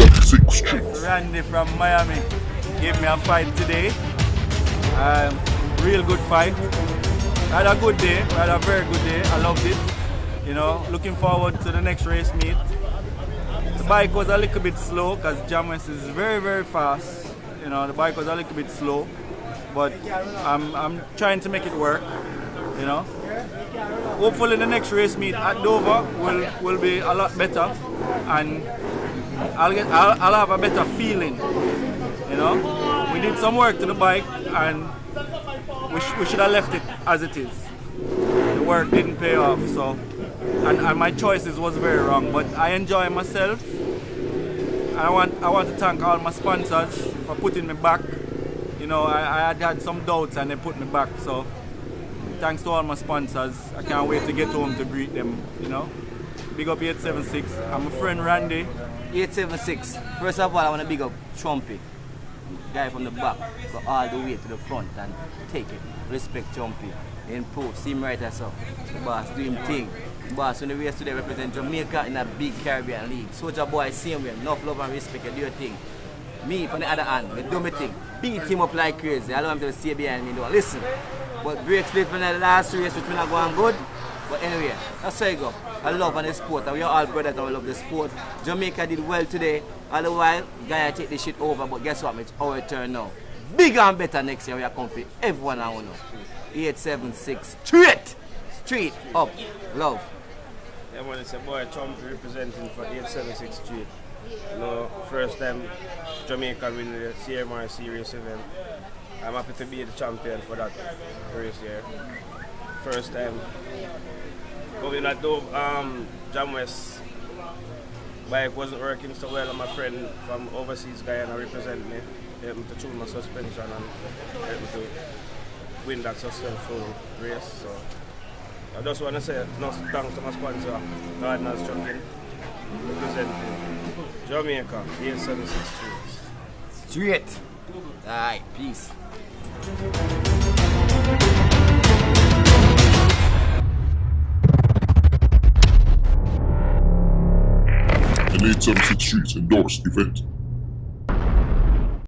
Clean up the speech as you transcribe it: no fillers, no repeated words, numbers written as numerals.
876 Street. Randy from Miami gave me a fight today. Real good fight. I had a good day, I had a very good day. I loved it. You know, looking forward to the next race meet. The bike was a little bit slow because Jamwest is very, very fast. You know, the bike was a little bit slow, but I'm trying to make it work. You know, hopefully the next race meet at Dover will be a lot better, and I'll have a better feeling. You know, we did some work to the bike, and we should have left it as it is. The work didn't pay off, so and my choices was very wrong. But I enjoy myself. I want to thank all my sponsors for putting me back. You know, I had some doubts and they put me back. So thanks to all my sponsors. I can't wait to get home to greet them. You know, big up 876. I'm a friend Randy. 876. First of all, I want to big up Trumpy. Guy from the back, go all the way to the front and take it. Respect Trumpy. Improve. See him right as up. The boss do him thing. The boss when the race today represent Jamaica in a big Caribbean league. Soldier boy, same way. Enough love and respect, you do your thing. Me, on the other hand, I do my thing. Beat him up like crazy. I don't want him to stay behind me though. Listen. But breaks late from the last race, which not going good. But anyway, that's how you go. I love on the sport, and we are all brothers and we love the sport. Jamaica did well today. All the while, Gaia take this shit over, but guess what? It's our turn now. Bigger and better next year, we are comfy. Everyone I know. 876 Street up. Love. Yeah, man, it's a boy Trumpy representing for 876 Street. You know, first time Jamaica win the CMRC race event. I'm happy to be the champion for that race here. First time. Going at Jamwest, bike wasn't working so well, and my friend from overseas Guyana represent me, helped me to tune my suspension and helped me to win that successful race. So I just want to say no thanks to my sponsor, Gardeners Trucking, representing Jamaica, 876 Street. Straight. Alright, peace. An 876 Street endorsed event.